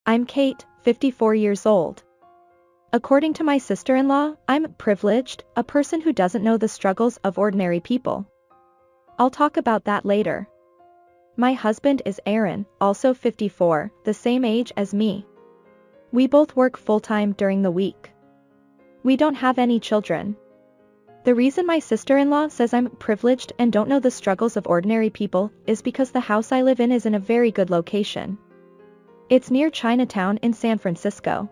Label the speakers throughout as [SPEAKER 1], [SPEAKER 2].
[SPEAKER 1] I'm Kate, 54 years old. According to my sister-in-law, I'm privileged, a person who doesn't know the struggles of ordinary people. I'll talk about that later. My husband is Aaron, also 54, the same age as me. We both work full-time during the week. We don't have any children. The reason my sister-in-law says I'm privileged and don't know the struggles of ordinary people is because the house I live in is in a very good location. It's near Chinatown in San Francisco.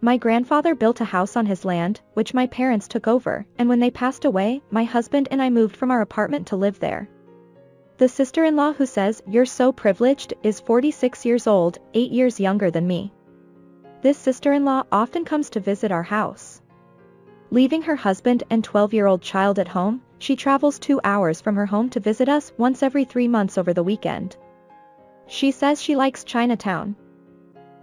[SPEAKER 1] My grandfather built a house on his land, which my parents took over, and when they passed away, my husband and I moved from our apartment to live there. The sister-in-law who says you're so privileged is 46 years old, 8 years younger than me. This sister-in-law often comes to visit our house. Leaving her husband and 12-year-old child at home, she travels 2 hours from her home to visit us once every 3 months over the weekend. She says she likes Chinatown.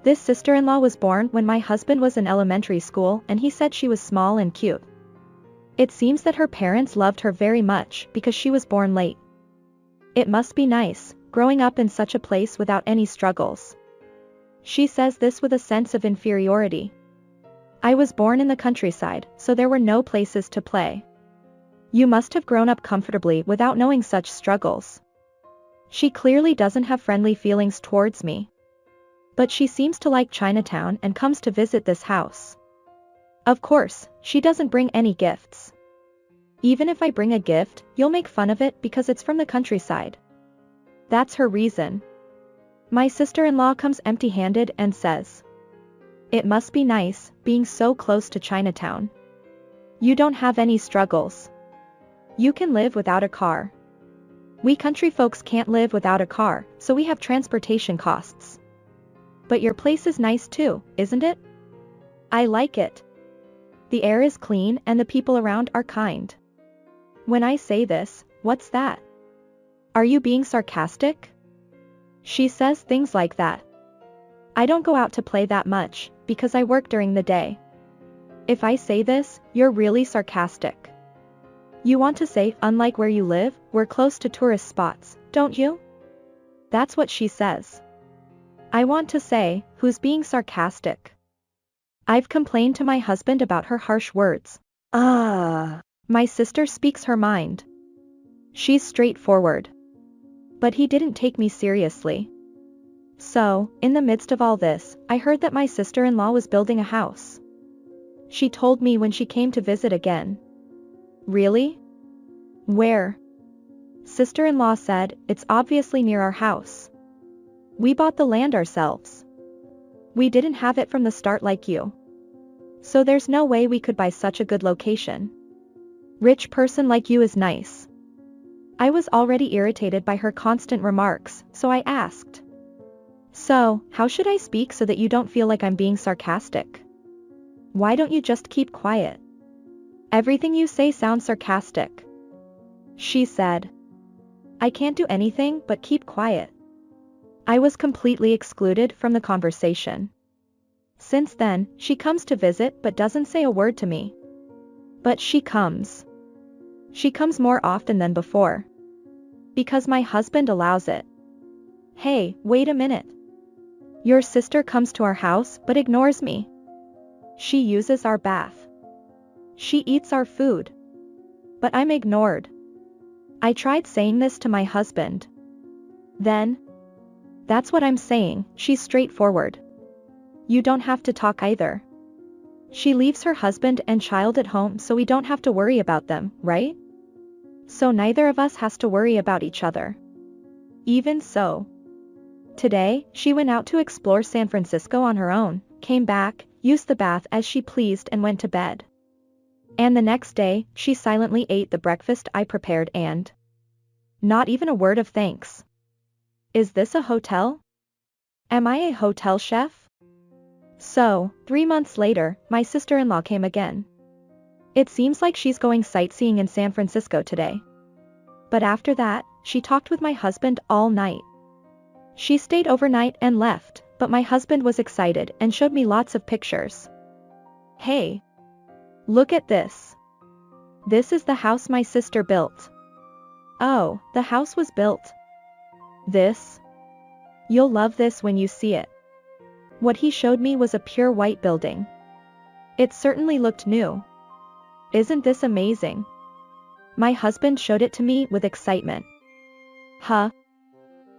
[SPEAKER 1] This sister-in-law was born when my husband was in elementary school and he said she was small and cute. It seems that her parents loved her very much because she was born late. It must be nice, growing up in such a place without any struggles. She says this with a sense of inferiority. I was born in the countryside, so there were no places to play. You must have grown up comfortably without knowing such struggles. She clearly doesn't have friendly feelings towards me. But she seems to like Chinatown and comes to visit this house. Of course, she doesn't bring any gifts. Even if I bring a gift, you'll make fun of it because it's from the countryside. That's her reason. My sister-in-law comes empty-handed and says, "It must be nice, being so close to Chinatown. You don't have any struggles. You can live without a car. We country folks can't live without a car, so we have transportation costs. But your place is nice too, isn't it? I like it. The air is clean and the people around are kind." When I say this, what's that? Are you being sarcastic? She says things like that. I don't go out to play that much, because I work during the day. If I say this, you're really sarcastic. You want to say, unlike where you live, we're close to tourist spots, don't you? That's what she says. I want to say, who's being sarcastic? I've complained to my husband about her harsh words. My sister speaks her mind. She's straightforward. But he didn't take me seriously. So, in the midst of all this, I heard that my sister-in-law was building a house. She told me when she came to visit again. Really? Where? Sister-in-law said, it's obviously near our house. We bought the land ourselves. We didn't have it from the start like you. So there's no way we could buy such a good location. Rich person like you is nice. I was already irritated by her constant remarks, so I asked. So, how should I speak so that you don't feel like I'm being sarcastic? Why don't you just keep quiet? Everything you say sounds sarcastic. She said. I can't do anything but keep quiet. I was completely excluded from the conversation. Since then, she comes to visit but doesn't say a word to me. But she comes. She comes more often than before. Because my husband allows it. Hey, wait a minute. Your sister comes to our house but ignores me. She uses our bath. She eats our food. But I'm ignored. I tried saying this to my husband. Then, that's what I'm saying, she's straightforward. You don't have to talk either. She leaves her husband and child at home so we don't have to worry about them, right? So neither of us has to worry about each other. Even so. Today, she went out to explore San Francisco on her own, came back, used the bath as she pleased and went to bed. And the next day, she silently ate the breakfast I prepared and not even a word of thanks. Is this a hotel? Am I a hotel chef? So, 3 months later, my sister-in-law came again. It seems like she's going sightseeing in San Francisco today. But after that, she talked with my husband all night. She stayed overnight and left, but my husband was excited and showed me lots of pictures. Hey! Look at this. This is the house my sister built. Oh, the house was built. This? You'll love this when you see it. What he showed me was a pure white building. It certainly looked new. Isn't this amazing? My husband showed it to me with excitement. Huh?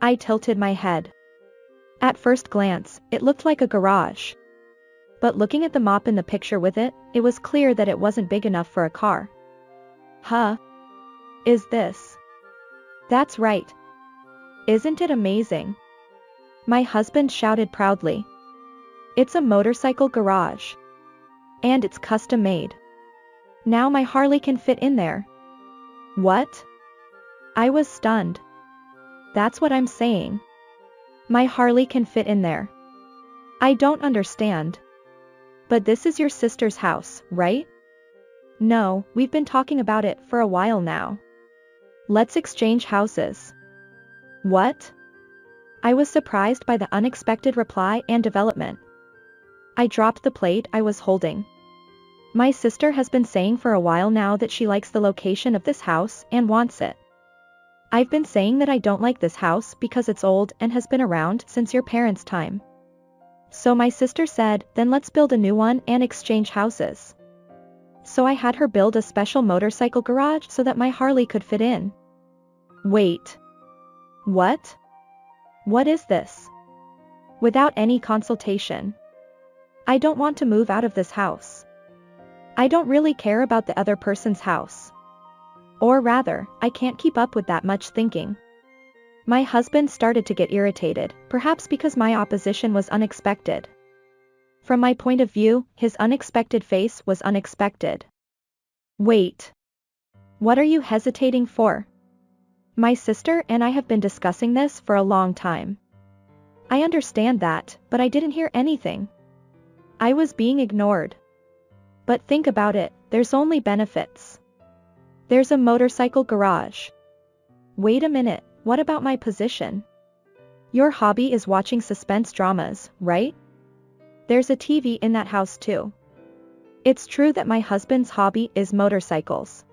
[SPEAKER 1] I tilted my head. At first glance, it looked like a garage. But looking at the mop in the picture with it, it was clear that it wasn't big enough for a car. Huh? Is this? That's right. Isn't it amazing? My husband shouted proudly. It's a motorcycle garage. And it's custom made. Now my Harley can fit in there. What? I was stunned. That's what I'm saying. My Harley can fit in there. I don't understand. But this is your sister's house, right? No, we've been talking about it for a while now. Let's exchange houses. What? I was surprised by the unexpected reply and development. I dropped the plate I was holding. My sister has been saying for a while now that she likes the location of this house and wants it. I've been saying that I don't like this house because it's old and has been around since your parents' time. So my sister said, then let's build a new one and exchange houses. So I had her build a special motorcycle garage so that my Harley could fit in. Wait. What? What is this? Without any consultation. I don't want to move out of this house. I don't really care about the other person's house. Or rather, I can't keep up with that much thinking. My husband started to get irritated, perhaps because my opposition was unexpected. From my point of view, his unexpected face was unexpected. Wait. What are you hesitating for? My sister and I have been discussing this for a long time. I understand that, but I didn't hear anything. I was being ignored. But think about it, there's only benefits. There's a motorcycle garage. Wait a minute, what about my position? Your hobby is watching suspense dramas, right? There's a TV in that house too. It's true that my husband's hobby is motorcycles.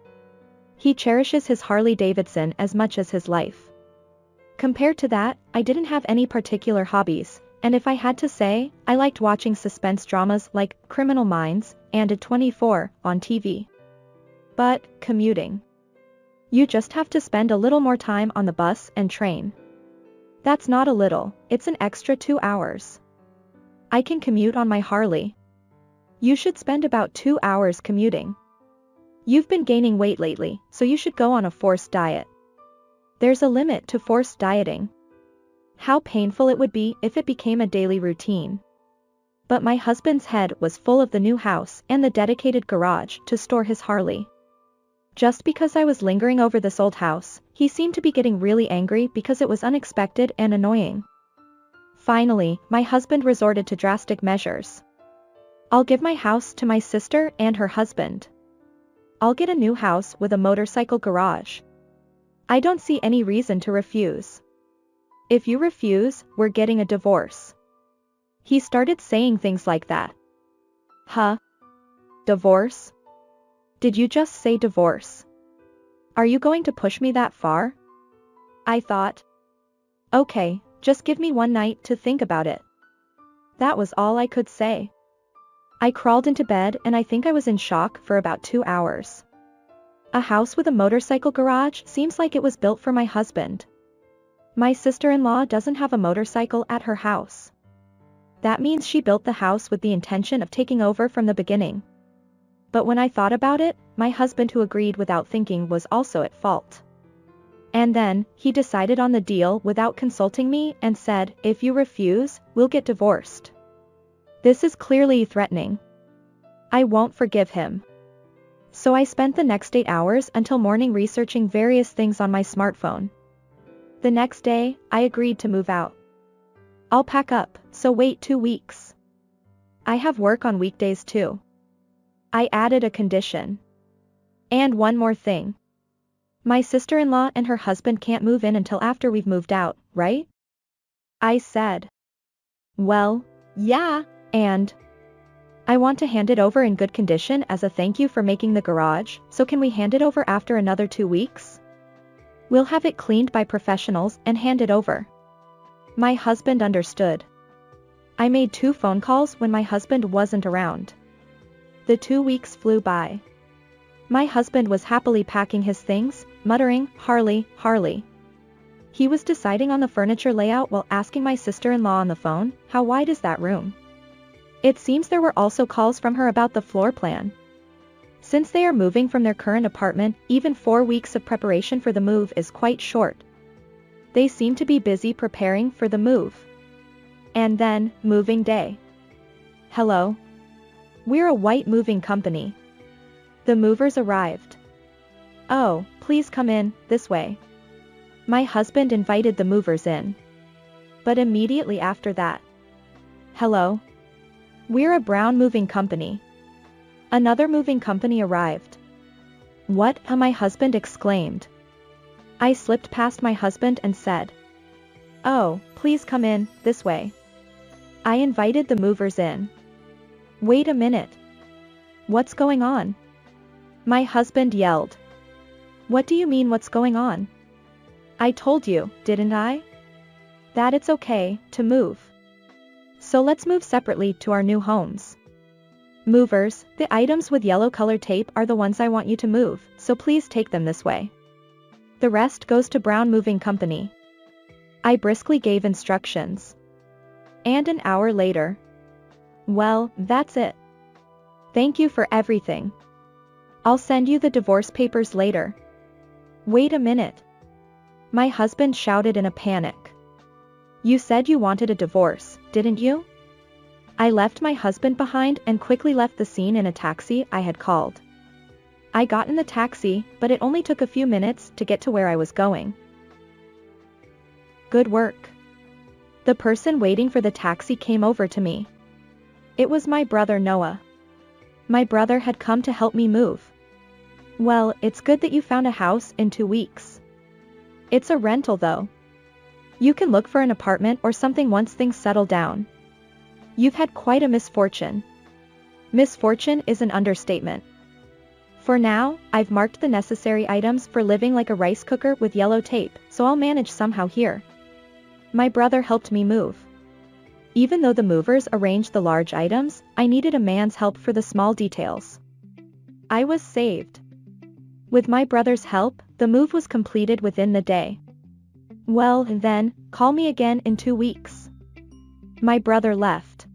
[SPEAKER 1] He cherishes his Harley Davidson as much as his life. Compared to that, I didn't have any particular hobbies, and if I had to say, I liked watching suspense dramas like Criminal Minds and a 24 on TV. But, commuting. You just have to spend a little more time on the bus and train. That's not a little, it's an extra 2 hours. I can commute on my Harley. You should spend about 2 hours commuting. You've been gaining weight lately, so you should go on a forced diet. There's a limit to forced dieting. How painful it would be if it became a daily routine. But my husband's head was full of the new house and the dedicated garage to store his Harley. Just because I was lingering over this old house, he seemed to be getting really angry because it was unexpected and annoying. Finally, my husband resorted to drastic measures. I'll give my house to my sister and her husband. I'll get a new house with a motorcycle garage. I don't see any reason to refuse. If you refuse, we're getting a divorce. He started saying things like that. Huh? Divorce? Did you just say divorce? Are you going to push me that far? I thought. Okay, just give me one night to think about it. That was all I could say. I crawled into bed and I think I was in shock for about 2 hours. A house with a motorcycle garage seems like it was built for my husband. My sister-in-law doesn't have a motorcycle at her house. That means she built the house with the intention of taking over from the beginning. But when I thought about it, my husband who agreed without thinking was also at fault. And then, he decided on the deal without consulting me and said, if you refuse, we'll get divorced. This is clearly threatening. I won't forgive him. So I spent the next 8 hours until morning researching various things on my smartphone. The next day, I agreed to move out. I'll pack up, so wait 2 weeks. I have work on weekdays too. I added a condition. And one more thing. My sister-in-law and her husband can't move in until after we've moved out, right? I said. Well, yeah, and I want to hand it over in good condition as a thank you for making the garage, so can we hand it over after another 2 weeks? We'll have it cleaned by professionals and hand it over. My husband understood. I made 2 phone calls when my husband wasn't around. The 2 weeks flew by. My husband was happily packing his things, muttering, "Harley, Harley." He was deciding on the furniture layout while asking my sister-in-law on the phone, "How wide is that room?" It seems there were also calls from her about the floor plan. Since they are moving from their current apartment, even 4 weeks of preparation for the move is quite short. They seem to be busy preparing for the move. And then, moving day. "Hello? We're a white moving company. The movers arrived." "Oh, please come in, this way." My husband invited the movers in. But immediately after that. "Hello? We're a brown moving company." Another moving company arrived. "What?" my husband exclaimed. I slipped past my husband and said, "Oh, please come in, this way." I invited the movers in. "Wait a minute. What's going on?" My husband yelled. "What do you mean what's going on? I told you, didn't I? That it's okay to move. So let's move separately to our new homes. Movers, the items with yellow colored tape are the ones I want you to move, so please take them this way. The rest goes to Brown Moving Company." I briskly gave instructions. And an hour later. "Well, that's it. Thank you for everything. I'll send you the divorce papers later." "Wait a minute." My husband shouted in a panic. "You said you wanted a divorce, didn't you?" I left my husband behind and quickly left the scene in a taxi I had called. I got in the taxi, but it only took a few minutes to get to where I was going. Good work. The person waiting for the taxi came over to me. It was my brother Noah. My brother had come to help me move. "Well, it's good that you found a house in 2 weeks. It's a rental though. You can look for an apartment or something once things settle down. You've had quite a misfortune." Misfortune is an understatement. For now, I've marked the necessary items for living like a rice cooker with yellow tape, so I'll manage somehow here. My brother helped me move. Even though the movers arranged the large items, I needed a man's help for the small details. I was saved. With my brother's help, the move was completed within the day. "Well, then, call me again in 2 weeks." My brother left.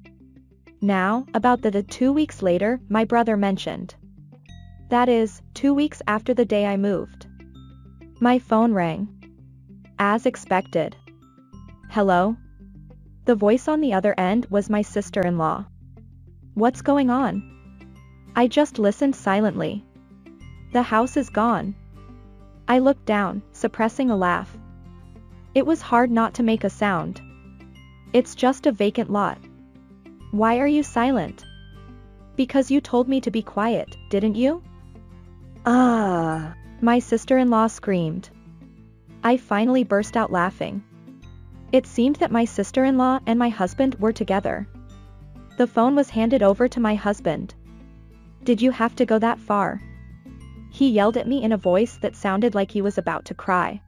[SPEAKER 1] Now, about the 2 weeks later, my brother mentioned. That is, 2 weeks after the day I moved. My phone rang. As expected. "Hello?" The voice on the other end was my sister-in-law. "What's going on?" I just listened silently. "The house is gone." I looked down, suppressing a laugh. It was hard not to make a sound. "It's just a vacant lot." "Why are you silent?" "Because you told me to be quiet, didn't you?" "Ah!" my sister-in-law screamed. I finally burst out laughing. It seemed that my sister-in-law and my husband were together. The phone was handed over to my husband. "Did you have to go that far?" He yelled at me in a voice that sounded like he was about to cry.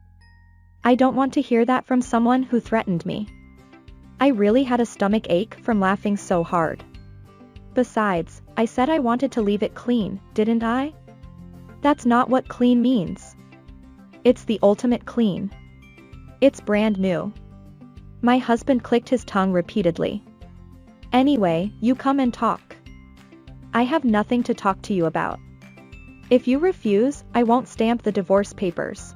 [SPEAKER 1] I don't want to hear that from someone who threatened me. I really had a stomach ache from laughing so hard. Besides, I said I wanted to leave it clean, didn't I? That's not what clean means. It's the ultimate clean. It's brand new. My husband clicked his tongue repeatedly. "Anyway, you come and talk. I have nothing to talk to you about. If you refuse, I won't stamp the divorce papers.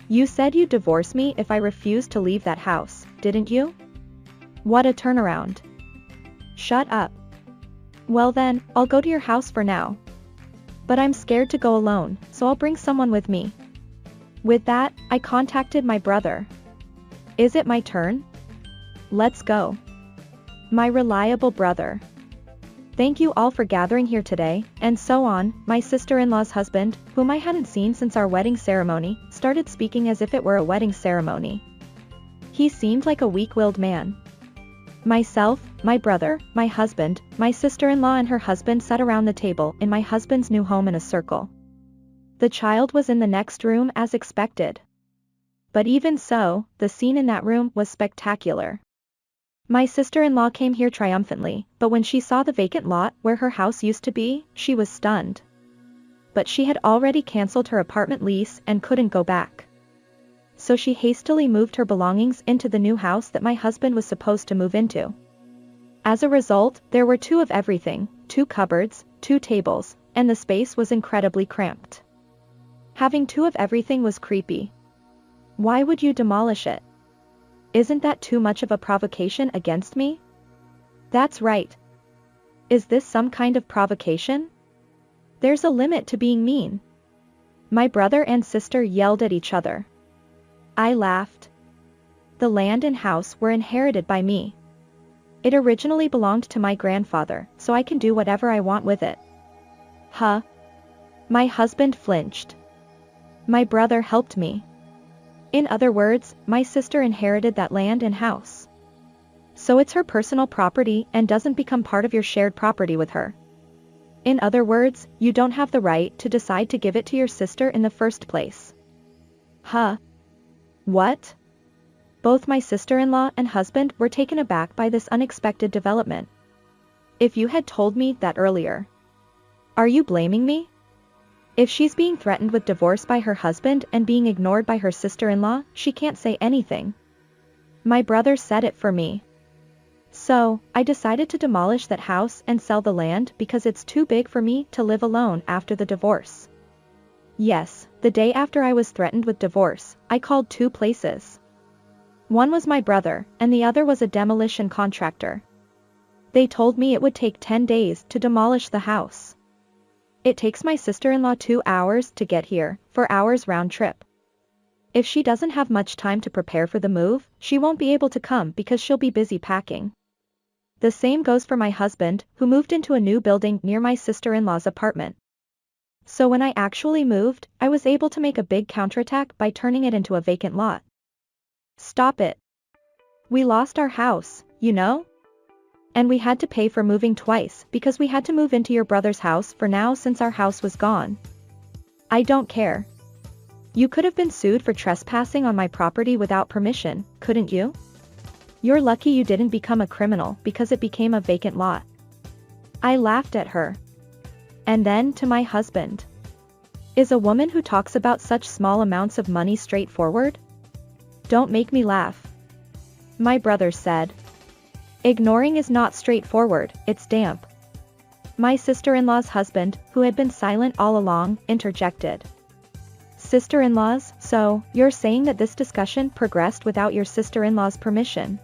[SPEAKER 1] You said you'd divorce me if I refused to leave that house, didn't you? What a turnaround." "Shut up." "Well then, I'll go to your house for now. But I'm scared to go alone, so I'll bring someone with me." With that, I contacted my brother. "Is it my turn?" "Let's go." My reliable brother. "Thank you all for gathering here today," and so on. My sister-in-law's husband, whom I hadn't seen since our wedding ceremony, started speaking as if it were a wedding ceremony. He seemed like a weak-willed man. Myself, my brother, my husband, my sister-in-law and her husband sat around the table in my husband's new home in a circle. The child was in the next room as expected. But even so, the scene in that room was spectacular. My sister-in-law came here triumphantly, but when she saw the vacant lot where her house used to be, she was stunned. But she had already cancelled her apartment lease and couldn't go back. So she hastily moved her belongings into the new house that my husband was supposed to move into. As a result, there were 2 of everything, 2 cupboards, 2 tables, and the space was incredibly cramped. Having 2 of everything was creepy. Why would you demolish it? Isn't that too much of a provocation against me? That's right. Is this some kind of provocation? There's a limit to being mean. My brother and sister yelled at each other. I laughed. The land and house were inherited by me. It originally belonged to my grandfather, so I can do whatever I want with it. Huh? My husband flinched. My brother helped me. In other words, my sister inherited that land and house. So it's her personal property and doesn't become part of your shared property with her. In other words, you don't have the right to decide to give it to your sister in the first place. Huh? What? Both my sister-in-law and husband were taken aback by this unexpected development. If you had told me that earlier. Are you blaming me? If she's being threatened with divorce by her husband and being ignored by her sister-in-law, she can't say anything. My brother said it for me. So, I decided to demolish that house and sell the land because it's too big for me to live alone after the divorce. Yes, the day after I was threatened with divorce, I called 2 places. One was my brother, and the other was a demolition contractor. They told me it would take 10 days to demolish the house. It takes my sister-in-law 2 hours to get here, 4 hours round trip. If she doesn't have much time to prepare for the move, she won't be able to come because she'll be busy packing. The same goes for my husband, who moved into a new building near my sister-in-law's apartment. So when I actually moved, I was able to make a big counterattack by turning it into a vacant lot. Stop it. We lost our house, you know? And we had to pay for moving twice because we had to move into your brother's house for now since our house was gone. I don't care. You could have been sued for trespassing on my property without permission, couldn't you? You're lucky you didn't become a criminal because it became a vacant lot. I laughed at her. And then to my husband. Is a woman who talks about such small amounts of money straightforward? Don't make me laugh. My brother said. Ignoring is not straightforward, it's damp. My sister-in-law's husband, who had been silent all along, interjected. Sister-in-laws, so, you're saying that this discussion progressed without your sister-in-law's permission?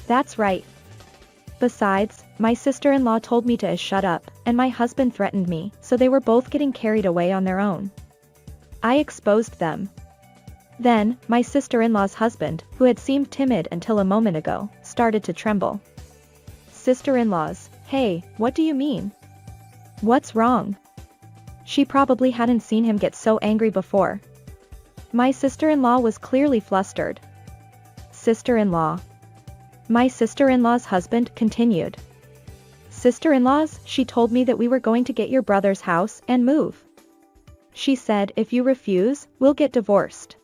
[SPEAKER 1] That's right. Besides, my sister-in-law told me to shut up, and my husband threatened me, so they were both getting carried away on their own. I exposed them. Then, my sister-in-law's husband, who had seemed timid until a moment ago, started to tremble. Sister-in-laws, hey, what do you mean? What's wrong? She probably hadn't seen him get so angry before. My sister-in-law was clearly flustered. Sister-in-law. My sister-in-law's husband continued. Sister-in-laws, she told me that we were going to get your brother's house and move. She said if you refuse, we'll get divorced.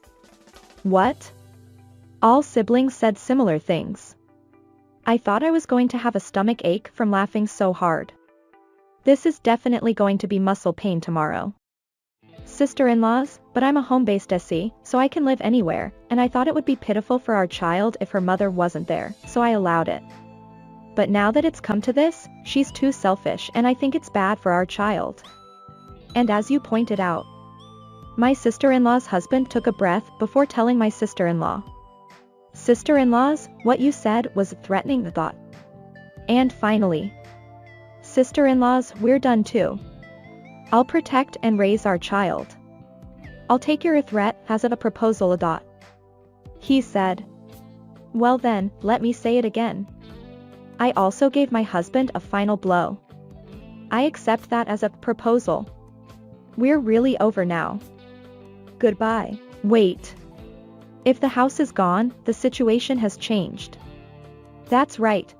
[SPEAKER 1] What? All siblings said similar things. I thought I was going to have a stomach ache from laughing so hard. This is definitely going to be muscle pain tomorrow. Sister-in-laws, but I'm a home-based SE, so I can live anywhere, and I thought it would be pitiful for our child if her mother wasn't there, so I allowed it. But now that it's come to this, she's too selfish and I think it's bad for our child. And as you pointed out, my sister-in-law's husband took a breath before telling my sister-in-law. Sister-in-laws, what you said was a threatening thought. And finally, sister-in-laws, we're done too. I'll protect and raise our child. I'll take your threat as of a proposal. He said. Well then, let me say it again. I also gave my husband a final blow. I accept that as a proposal. We're really over now. Goodbye. Wait. If the house is gone, the situation has changed. That's right.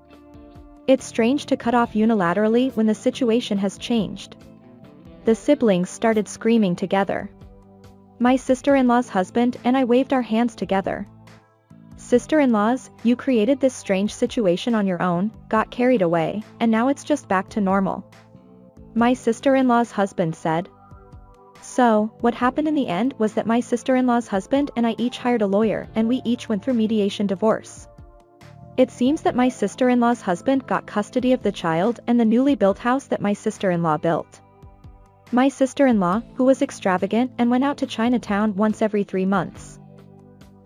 [SPEAKER 1] It's strange to cut off unilaterally when the situation has changed. The siblings started screaming together. My sister-in-law's husband and I waved our hands together. Sister-in-laws, you created this strange situation on your own, got carried away, and now it's just back to normal. My sister-in-law's husband said. So, what happened in the end was that my sister-in-law's husband and I each hired a lawyer and we each went through mediation divorce. It seems that my sister-in-law's husband got custody of the child and the newly built house that my sister-in-law built. My sister-in-law, who was extravagant and went out to Chinatown once every 3 months.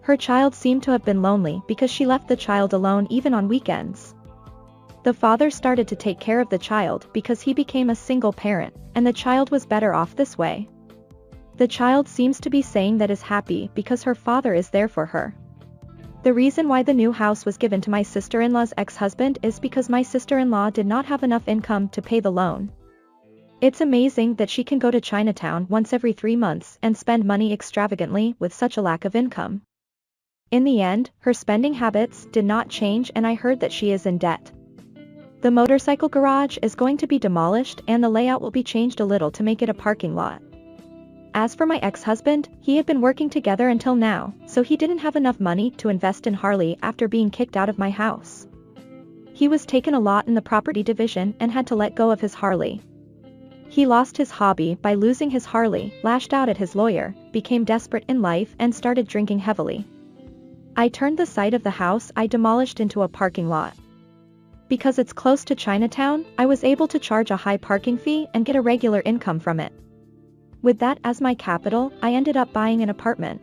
[SPEAKER 1] Her child seemed to have been lonely because she left the child alone even on weekends. The father started to take care of the child because he became a single parent, and the child was better off this way. The child seems to be saying that is happy because her father is there for her. The reason why the new house was given to my sister-in-law's ex-husband is because my sister-in-law did not have enough income to pay the loan. It's amazing that she can go to Chinatown once every 3 months and spend money extravagantly with such a lack of income. In the end, her spending habits did not change and I heard that she is in debt. The motorcycle garage is going to be demolished and the layout will be changed a little to make it a parking lot. As for my ex-husband, he had been working together until now, so he didn't have enough money to invest in Harley after being kicked out of my house. He was taken a lot in the property division and had to let go of his Harley. He lost his hobby by losing his Harley, lashed out at his lawyer, became desperate in life and started drinking heavily. I turned the site of the house I demolished into a parking lot. Because it's close to Chinatown, I was able to charge a high parking fee and get a regular income from it. With that as my capital, I ended up buying an apartment.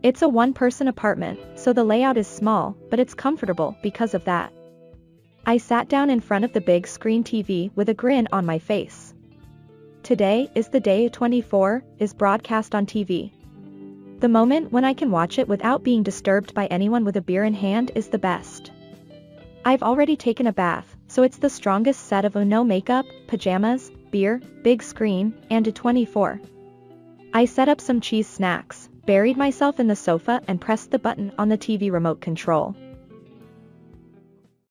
[SPEAKER 1] It's a one-person apartment, so the layout is small, but it's comfortable because of that. I sat down in front of the big screen TV with a grin on my face. Today is the day 24 is broadcast on TV. The moment when I can watch it without being disturbed by anyone with a beer in hand is the best. I've already taken a bath, so it's the strongest set of no makeup, pajamas, beer, big screen, and a 24. I set up some cheese snacks, buried myself in the sofa and pressed the button on the TV remote control.